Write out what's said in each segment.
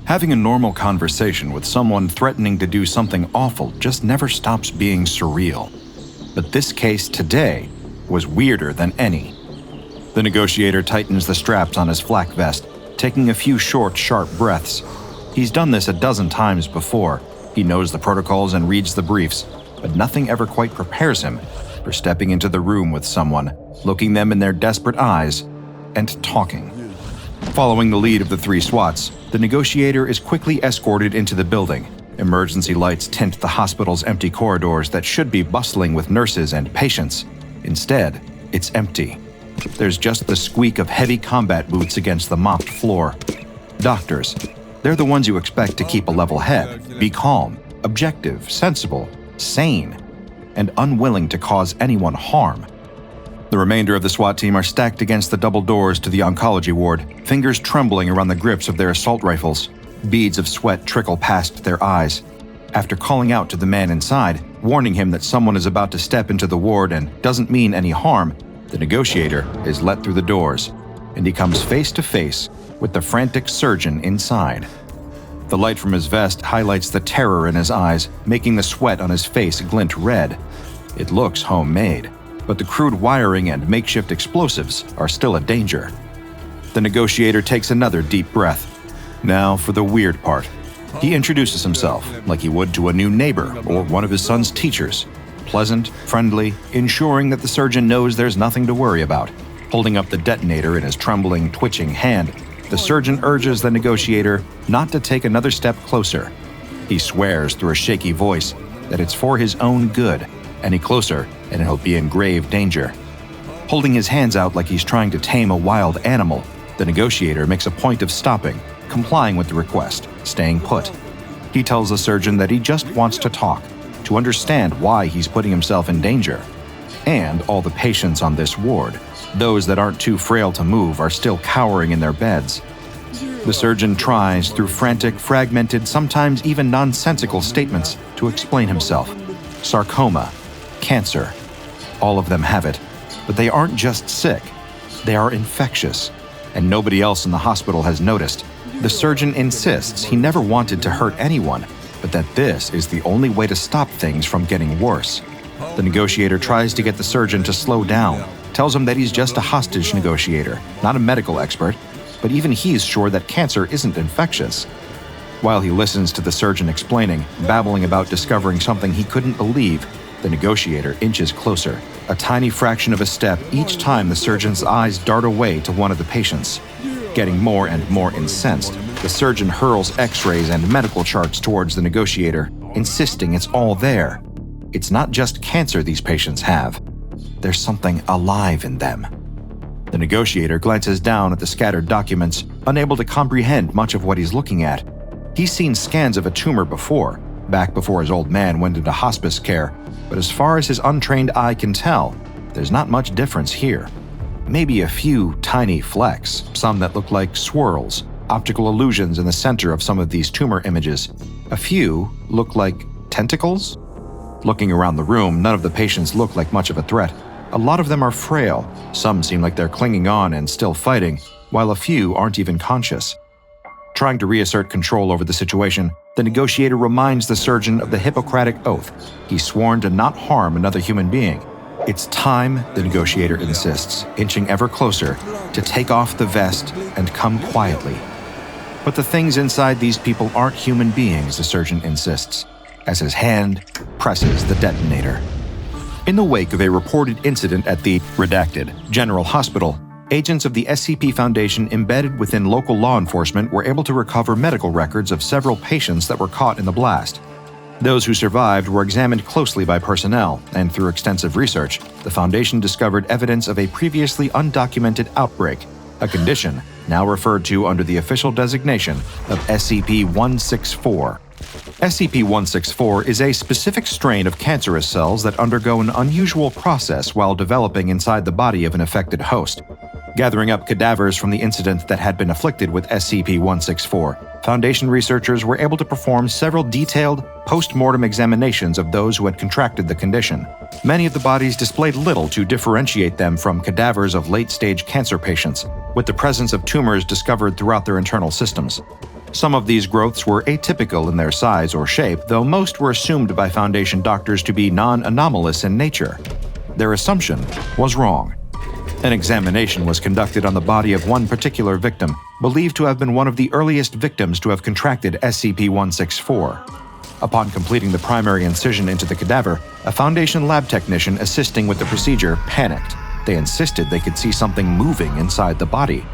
Having a normal conversation with someone threatening to do something awful just never stops being surreal. But this case today was weirder than any. The negotiator tightens the straps on his flak vest, taking a few short, sharp breaths. He's done this a dozen times before. He knows the protocols and reads the briefs, but nothing ever quite prepares him for stepping into the room with someone, looking them in their desperate eyes, and talking. Following the lead of the 3 SWATs, the negotiator is quickly escorted into the building. Emergency lights tint the hospital's empty corridors that should be bustling with nurses and patients. Instead, it's empty. There's just the squeak of heavy combat boots against the mopped floor. Doctors, they're the ones you expect to keep a level head, be calm, objective, sensible, sane, and unwilling to cause anyone harm. The remainder of the SWAT team are stacked against the double doors to the oncology ward, fingers trembling around the grips of their assault rifles. Beads of sweat trickle past their eyes. After calling out to the man inside, warning him that someone is about to step into the ward and doesn't mean any harm, the negotiator is let through the doors, and he comes face to face with the frantic surgeon inside. The light from his vest highlights the terror in his eyes, making the sweat on his face glint red. It looks homemade, but the crude wiring and makeshift explosives are still a danger. The negotiator takes another deep breath. Now for the weird part. He introduces himself like he would to a new neighbor or one of his son's teachers. Pleasant, friendly, ensuring that the surgeon knows there's nothing to worry about. Holding up the detonator in his trembling, twitching hand, the surgeon urges the negotiator not to take another step closer. He swears through a shaky voice that it's for his own good. Any closer, and he'll be in grave danger. Holding his hands out like he's trying to tame a wild animal, the negotiator makes a point of stopping, complying with the request, staying put. He tells the surgeon that he just wants to talk, to understand why he's putting himself in danger. And all the patients on this ward, those that aren't too frail to move, are still cowering in their beds. The surgeon tries, through frantic, fragmented, sometimes even nonsensical statements, to explain himself. Sarcoma, cancer, all of them have it, but they aren't just sick. They are infectious, and nobody else in the hospital has noticed. The surgeon insists he never wanted to hurt anyone, but that this is the only way to stop things from getting worse. The negotiator tries to get the surgeon to slow down, tells him that he's just a hostage negotiator, not a medical expert, but even he's sure that cancer isn't infectious. While he listens to the surgeon explaining, babbling about discovering something he couldn't believe, the negotiator inches closer, a tiny fraction of a step each time the surgeon's eyes dart away to one of the patients. Getting more and more incensed, the surgeon hurls x-rays and medical charts towards the negotiator, insisting it's all there. It's not just cancer these patients have. There's something alive in them. The negotiator glances down at the scattered documents, unable to comprehend much of what he's looking at. He's seen scans of a tumor before, back before his old man went into hospice care, but as far as his untrained eye can tell, there's not much difference here. Maybe a few tiny flecks, some that look like swirls, optical illusions in the center of some of these tumor images. A few look like tentacles? Looking around the room, none of the patients look like much of a threat. A lot of them are frail, some seem like they're clinging on and still fighting, while a few aren't even conscious. Trying to reassert control over the situation, the negotiator reminds the surgeon of the Hippocratic Oath. He's sworn to not harm another human being. It's time, the negotiator insists, inching ever closer, to take off the vest and come quietly. But the things inside these people aren't human beings, the surgeon insists, as his hand presses the detonator. In the wake of a reported incident at the redacted General Hospital, agents of the SCP Foundation embedded within local law enforcement were able to recover medical records of several patients that were caught in the blast. Those who survived were examined closely by personnel, and through extensive research, the Foundation discovered evidence of a previously undocumented outbreak, a condition now referred to under the official designation of SCP-164. SCP-164 is a specific strain of cancerous cells that undergo an unusual process while developing inside the body of an affected host. Gathering up cadavers from the incident that had been afflicted with SCP-164, Foundation researchers were able to perform several detailed, post-mortem examinations of those who had contracted the condition. Many of the bodies displayed little to differentiate them from cadavers of late-stage cancer patients, with the presence of tumors discovered throughout their internal systems. Some of these growths were atypical in their size or shape, though most were assumed by Foundation doctors to be non-anomalous in nature. Their assumption was wrong. An examination was conducted on the body of one particular victim, believed to have been one of the earliest victims to have contracted SCP-164. Upon completing the primary incision into the cadaver, a Foundation lab technician assisting with the procedure panicked. They insisted they could see something moving inside the body.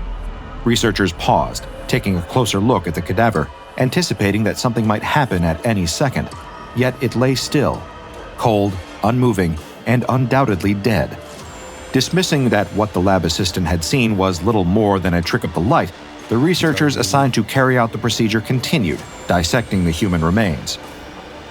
Researchers paused, taking a closer look at the cadaver, anticipating that something might happen at any second. Yet it lay still, cold, unmoving, and undoubtedly dead. Dismissing that what the lab assistant had seen was little more than a trick of the light, the researchers assigned to carry out the procedure continued, dissecting the human remains.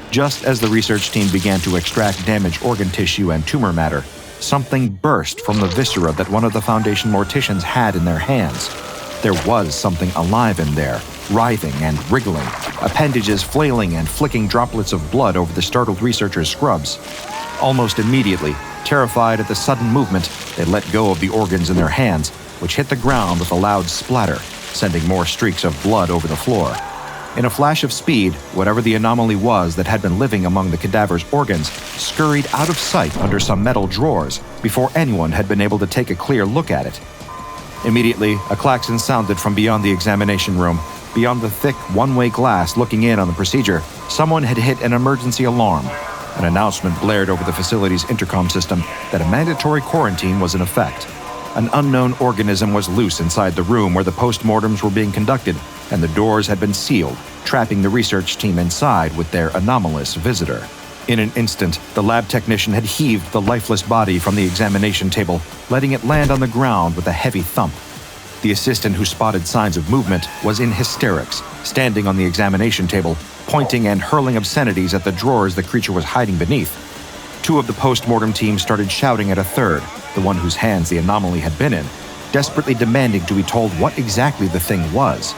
Just as the research team began to extract damaged organ tissue and tumor matter, something burst from the viscera that one of the Foundation morticians had in their hands. There was something alive in there, writhing and wriggling, appendages flailing and flicking droplets of blood over the startled researchers' scrubs. Almost immediately, terrified at the sudden movement, they let go of the organs in their hands, which hit the ground with a loud splatter, sending more streaks of blood over the floor. In a flash of speed, whatever the anomaly was that had been living among the cadaver's organs scurried out of sight under some metal drawers before anyone had been able to take a clear look at it. Immediately, a klaxon sounded from beyond the examination room. Beyond the thick, one-way glass looking in on the procedure, someone had hit an emergency alarm. An announcement blared over the facility's intercom system that a mandatory quarantine was in effect. An unknown organism was loose inside the room where the postmortems were being conducted, and the doors had been sealed, trapping the research team inside with their anomalous visitor. In an instant, the lab technician had heaved the lifeless body from the examination table, letting it land on the ground with a heavy thump. The assistant who spotted signs of movement was in hysterics, standing on the examination table, pointing and hurling obscenities at the drawers the creature was hiding beneath. Two of the post-mortem team started shouting at a third, the one whose hands the anomaly had been in, desperately demanding to be told what exactly the thing was.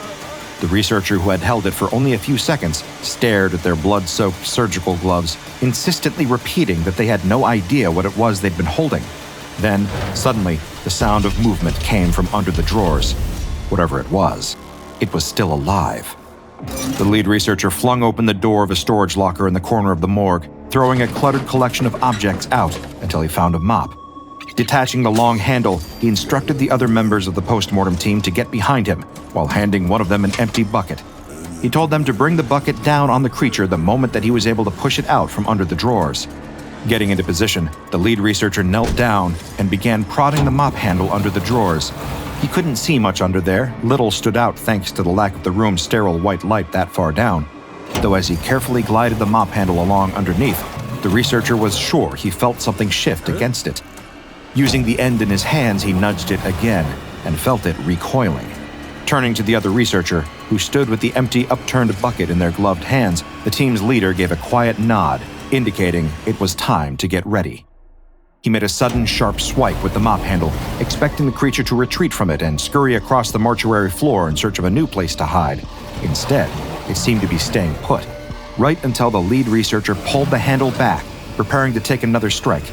The researcher who had held it for only a few seconds stared at their blood-soaked surgical gloves, insistently repeating that they had no idea what it was they'd been holding. Then, suddenly, the sound of movement came from under the drawers. Whatever it was still alive. The lead researcher flung open the door of a storage locker in the corner of the morgue, throwing a cluttered collection of objects out until he found a mop. Detaching the long handle, he instructed the other members of the post-mortem team to get behind him, while handing one of them an empty bucket. He told them to bring the bucket down on the creature the moment that he was able to push it out from under the drawers. Getting into position, the lead researcher knelt down and began prodding the mop handle under the drawers. He couldn't see much under there, little stood out thanks to the lack of the room's sterile white light that far down. Though as he carefully glided the mop handle along underneath, the researcher was sure he felt something shift against it. Using the end in his hands, he nudged it again and felt it recoiling. Turning to the other researcher, who stood with the empty, upturned bucket in their gloved hands, the team's leader gave a quiet nod, indicating it was time to get ready. He made a sudden, sharp swipe with the mop handle, expecting the creature to retreat from it and scurry across the mortuary floor in search of a new place to hide. Instead, it seemed to be staying put, right until the lead researcher pulled the handle back, preparing to take another strike.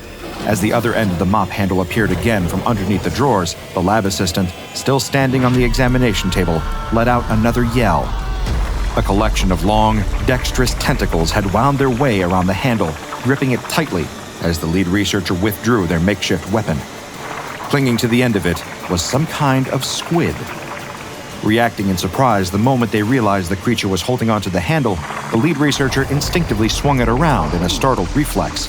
As the other end of the mop handle appeared again from underneath the drawers, the lab assistant, still standing on the examination table, let out another yell. A collection of long, dexterous tentacles had wound their way around the handle, gripping it tightly as the lead researcher withdrew their makeshift weapon. Clinging to the end of it was some kind of squid. Reacting in surprise the moment they realized the creature was holding onto the handle, the lead researcher instinctively swung it around in a startled reflex.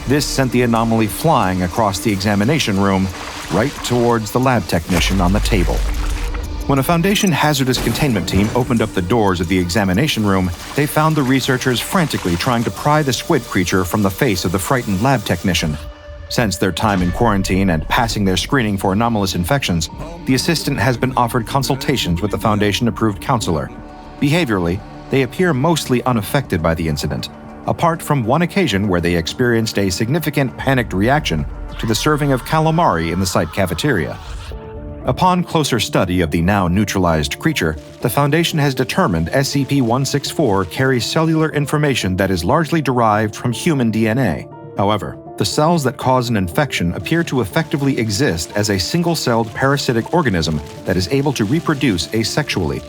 This sent the anomaly flying across the examination room, right towards the lab technician on the table. When a Foundation hazardous containment team opened up the doors of the examination room, they found the researchers frantically trying to pry the squid creature from the face of the frightened lab technician. Since their time in quarantine and passing their screening for anomalous infections, the assistant has been offered consultations with the Foundation-approved counselor. Behaviorally, they appear mostly unaffected by the incident, apart from one occasion where they experienced a significant panicked reaction to the serving of calamari in the site cafeteria. Upon closer study of the now neutralized creature, the Foundation has determined SCP-164 carries cellular information that is largely derived from human DNA. However, the cells that cause an infection appear to effectively exist as a single-celled parasitic organism that is able to reproduce asexually.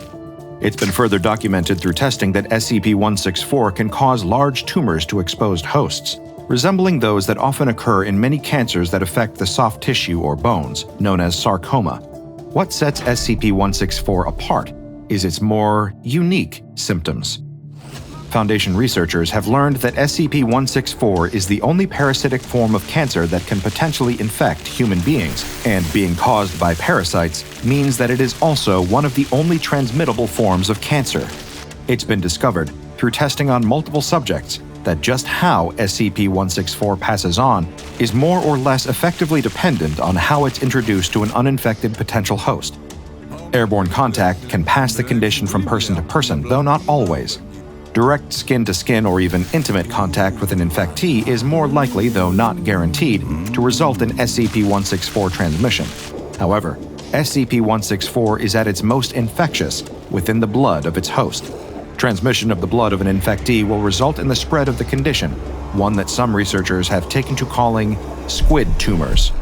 It's been further documented through testing that SCP-164 can cause large tumors to exposed hosts, resembling those that often occur in many cancers that affect the soft tissue or bones, known as sarcoma. What sets SCP-164 apart is its more unique symptoms. Foundation researchers have learned that SCP-164 is the only parasitic form of cancer that can potentially infect human beings, and being caused by parasites means that it is also one of the only transmittable forms of cancer. It's been discovered, through testing on multiple subjects, that just how SCP-164 passes on is more or less effectively dependent on how it's introduced to an uninfected potential host. Airborne contact can pass the condition from person to person, though not always. Direct skin-to-skin or even intimate contact with an infectee is more likely, though not guaranteed, to result in SCP-164 transmission. However, SCP-164 is at its most infectious within the blood of its host. Transmission of the blood of an infectee will result in the spread of the condition, one that some researchers have taken to calling SQUID tumors.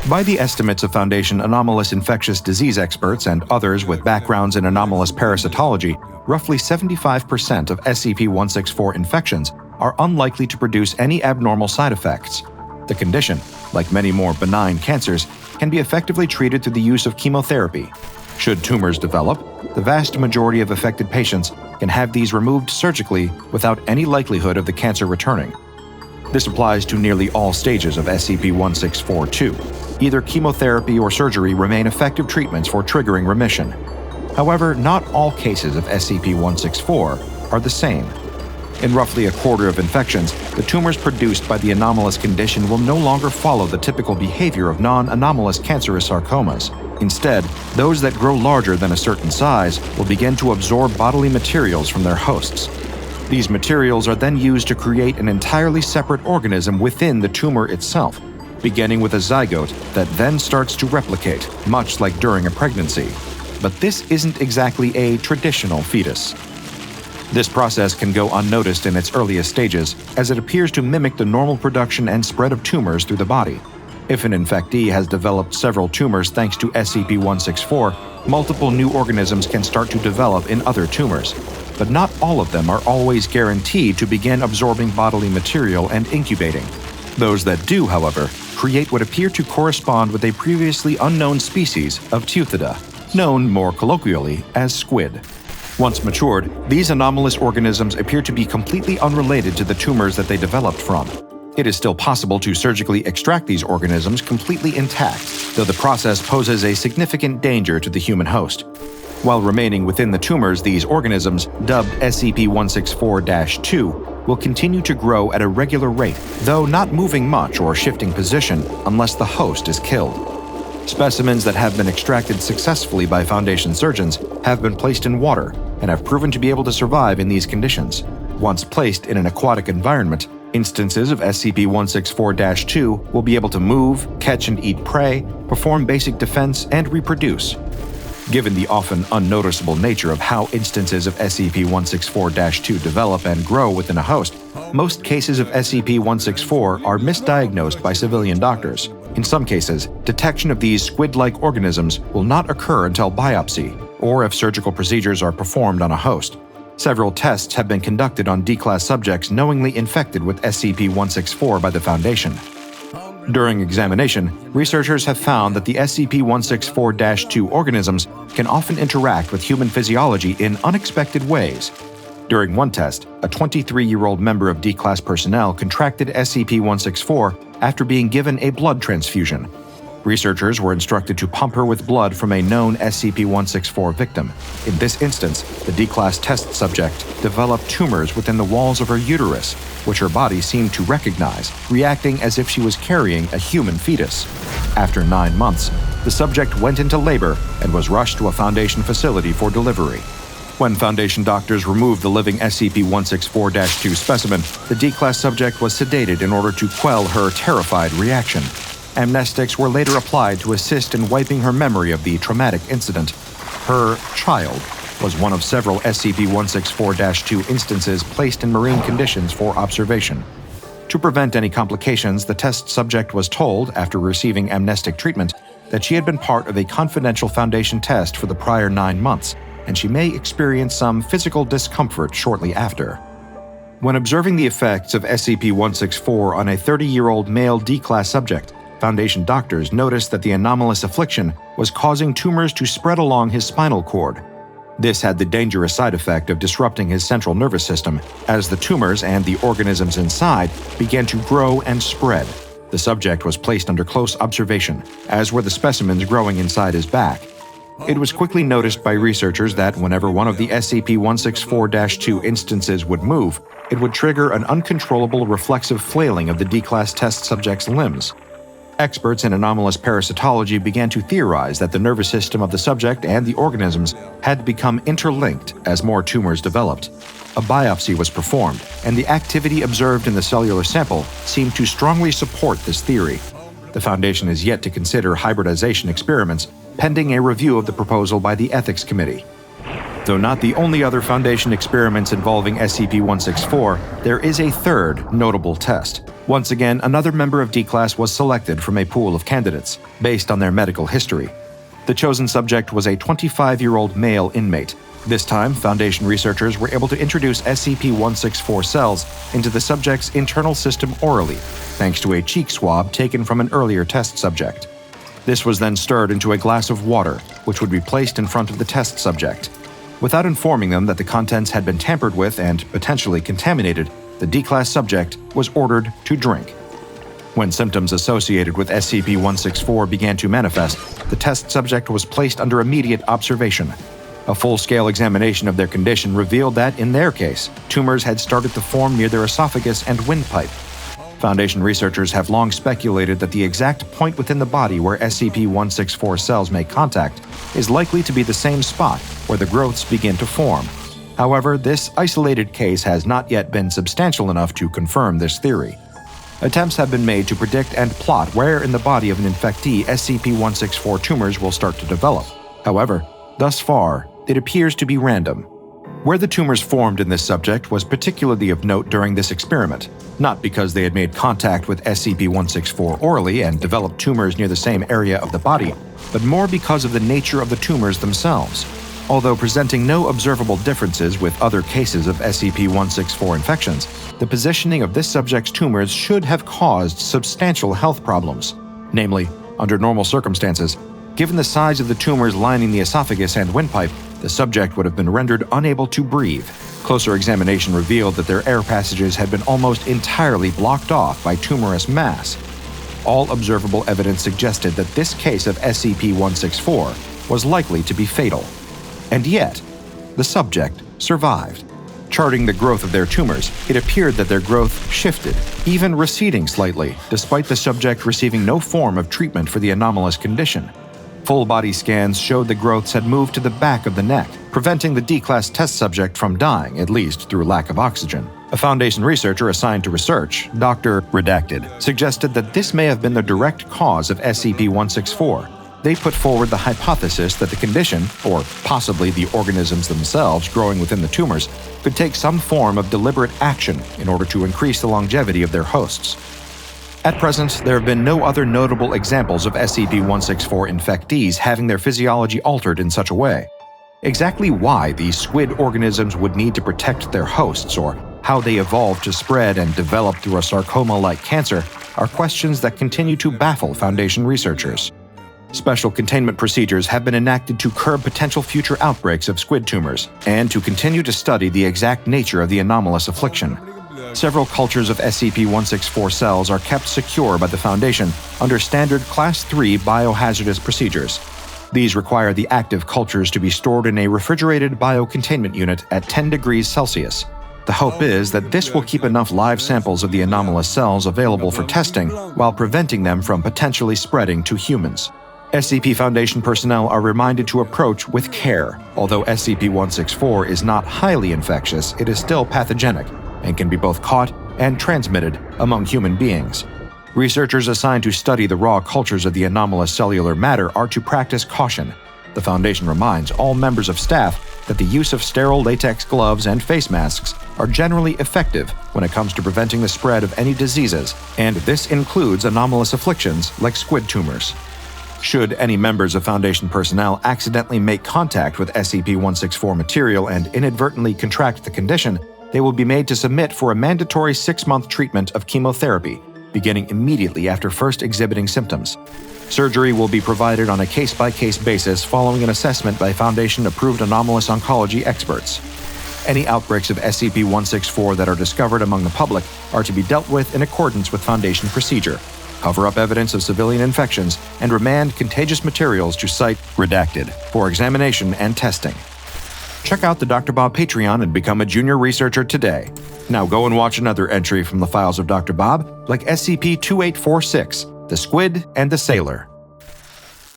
By the estimates of Foundation anomalous infectious disease experts and others with backgrounds in anomalous parasitology, roughly 75% of SCP-164 infections are unlikely to produce any abnormal side effects. The condition, like many more benign cancers, can be effectively treated through the use of chemotherapy. Should tumors develop, the vast majority of affected patients can have these removed surgically without any likelihood of the cancer returning. This applies to nearly all stages of SCP-164 too. Either chemotherapy or surgery remain effective treatments for triggering remission. However, not all cases of SCP-164 are the same. In roughly a quarter of infections, the tumors produced by the anomalous condition will no longer follow the typical behavior of non-anomalous cancerous sarcomas. Instead, those that grow larger than a certain size will begin to absorb bodily materials from their hosts. These materials are then used to create an entirely separate organism within the tumor itself, beginning with a zygote that then starts to replicate, much like during a pregnancy. But this isn't exactly a traditional fetus. This process can go unnoticed in its earliest stages, as it appears to mimic the normal production and spread of tumors through the body. If an infectee has developed several tumors thanks to SCP-164, multiple new organisms can start to develop in other tumors. But not all of them are always guaranteed to begin absorbing bodily material and incubating. Those that do, however, create what appear to correspond with a previously unknown species of Teuthida, known more colloquially as squid. Once matured, these anomalous organisms appear to be completely unrelated to the tumors that they developed from. It is still possible to surgically extract these organisms completely intact, though the process poses a significant danger to the human host. While remaining within the tumors, these organisms, dubbed SCP-164-2, will continue to grow at a regular rate, though not moving much or shifting position unless the host is killed. Specimens that have been extracted successfully by Foundation surgeons have been placed in water and have proven to be able to survive in these conditions. Once placed in an aquatic environment, instances of SCP-164-2 will be able to move, catch and eat prey, perform basic defense, and reproduce. Given the often unnoticeable nature of how instances of SCP-164-2 develop and grow within a host, most cases of SCP-164 are misdiagnosed by civilian doctors. In some cases, detection of these squid-like organisms will not occur until biopsy, or if surgical procedures are performed on a host. Several tests have been conducted on D-Class subjects knowingly infected with SCP-164 by the Foundation. During examination, researchers have found that the SCP-164-2 organisms can often interact with human physiology in unexpected ways. During one test, a 23-year-old member of D-Class personnel contracted SCP-164 after being given a blood transfusion. Researchers were instructed to pump her with blood from a known SCP-164 victim. In this instance, the D-Class test subject developed tumors within the walls of her uterus, which her body seemed to recognize, reacting as if she was carrying a human fetus. After 9 months, the subject went into labor and was rushed to a Foundation facility for delivery. When Foundation doctors removed the living SCP-164-2 specimen, the D-Class subject was sedated in order to quell her terrified reaction. Amnestics were later applied to assist in wiping her memory of the traumatic incident. Her child was one of several SCP-164-2 instances placed in marine conditions for observation. To prevent any complications, the test subject was told, after receiving amnestic treatment, that she had been part of a confidential Foundation test for the prior 9 months, and she may experience some physical discomfort shortly after. When observing the effects of SCP-164 on a 30-year-old male D-Class subject, Foundation doctors noticed that the anomalous affliction was causing tumors to spread along his spinal cord. This had the dangerous side effect of disrupting his central nervous system, as the tumors and the organisms inside began to grow and spread. The subject was placed under close observation, as were the specimens growing inside his back. It was quickly noticed by researchers that whenever one of the SCP-164-2 instances would move, it would trigger an uncontrollable reflexive flailing of the D-Class test subject's limbs. Experts in anomalous parasitology began to theorize that the nervous system of the subject and the organisms had become interlinked as more tumors developed. A biopsy was performed, and the activity observed in the cellular sample seemed to strongly support this theory. The Foundation is yet to consider hybridization experiments, pending a review of the proposal by the Ethics Committee. Though not the only other Foundation experiments involving SCP-164, there is a third notable test. Once again, another member of D-Class was selected from a pool of candidates, based on their medical history. The chosen subject was a 25-year-old male inmate. This time, Foundation researchers were able to introduce SCP-164 cells into the subject's internal system orally, thanks to a cheek swab taken from an earlier test subject. This was then stirred into a glass of water, which would be placed in front of the test subject. Without informing them that the contents had been tampered with and potentially contaminated, the D-Class subject was ordered to drink. When symptoms associated with SCP-164 began to manifest, the test subject was placed under immediate observation. A full-scale examination of their condition revealed that, in their case, tumors had started to form near their esophagus and windpipe. Foundation researchers have long speculated that the exact point within the body where SCP-164 cells make contact is likely to be the same spot where the growths begin to form. However, this isolated case has not yet been substantial enough to confirm this theory. Attempts have been made to predict and plot where in the body of an infectee SCP-164 tumors will start to develop. However, thus far, it appears to be random. Where the tumors formed in this subject was particularly of note during this experiment, not because they had made contact with SCP-164 orally and developed tumors near the same area of the body, but more because of the nature of the tumors themselves. Although presenting no observable differences with other cases of SCP-164 infections, the positioning of this subject's tumors should have caused substantial health problems. Namely, under normal circumstances, given the size of the tumors lining the esophagus and windpipe, the subject would have been rendered unable to breathe. Closer examination revealed that their air passages had been almost entirely blocked off by tumorous mass. All observable evidence suggested that this case of SCP-164 was likely to be fatal. And yet, the subject survived. Charting the growth of their tumors, it appeared that their growth shifted, even receding slightly, despite the subject receiving no form of treatment for the anomalous condition. Full-body scans showed the growths had moved to the back of the neck, preventing the D-Class test subject from dying, at least through lack of oxygen. A Foundation researcher assigned to research, Dr. Redacted, suggested that this may have been the direct cause of SCP-164. They put forward the hypothesis that the condition, or possibly the organisms themselves growing within the tumors, could take some form of deliberate action in order to increase the longevity of their hosts. At present, there have been no other notable examples of SCP-164 infectees having their physiology altered in such a way. Exactly why these squid organisms would need to protect their hosts, or how they evolved to spread and develop through a sarcoma-like cancer, are questions that continue to baffle Foundation researchers. Special containment procedures have been enacted to curb potential future outbreaks of squid tumors and to continue to study the exact nature of the anomalous affliction. Several cultures of SCP-164 cells are kept secure by the Foundation under standard Class 3 biohazardous procedures. These require the active cultures to be stored in a refrigerated biocontainment unit at 10 degrees Celsius. The hope is that this will keep enough live samples of the anomalous cells available for testing while preventing them from potentially spreading to humans. SCP Foundation personnel are reminded to approach with care. Although SCP-164 is not highly infectious, it is still pathogenic and can be both caught and transmitted among human beings. Researchers assigned to study the raw cultures of the anomalous cellular matter are to practice caution. The Foundation reminds all members of staff that the use of sterile latex gloves and face masks are generally effective when it comes to preventing the spread of any diseases, and this includes anomalous afflictions like squid tumors. Should any members of Foundation personnel accidentally make contact with SCP-164 material and inadvertently contract the condition, they will be made to submit for a mandatory 6-month treatment of chemotherapy, beginning immediately after first exhibiting symptoms. Surgery will be provided on a case-by-case basis following an assessment by Foundation-approved anomalous oncology experts. Any outbreaks of SCP-164 that are discovered among the public are to be dealt with in accordance with Foundation procedure. Cover up evidence of civilian infections, and remand contagious materials to Site Redacted for examination and testing. Check out the DrBob Patreon and become a junior researcher today. Now go and watch another entry from the files of DrBob, like SCP-2846, the Squid and the Sailor.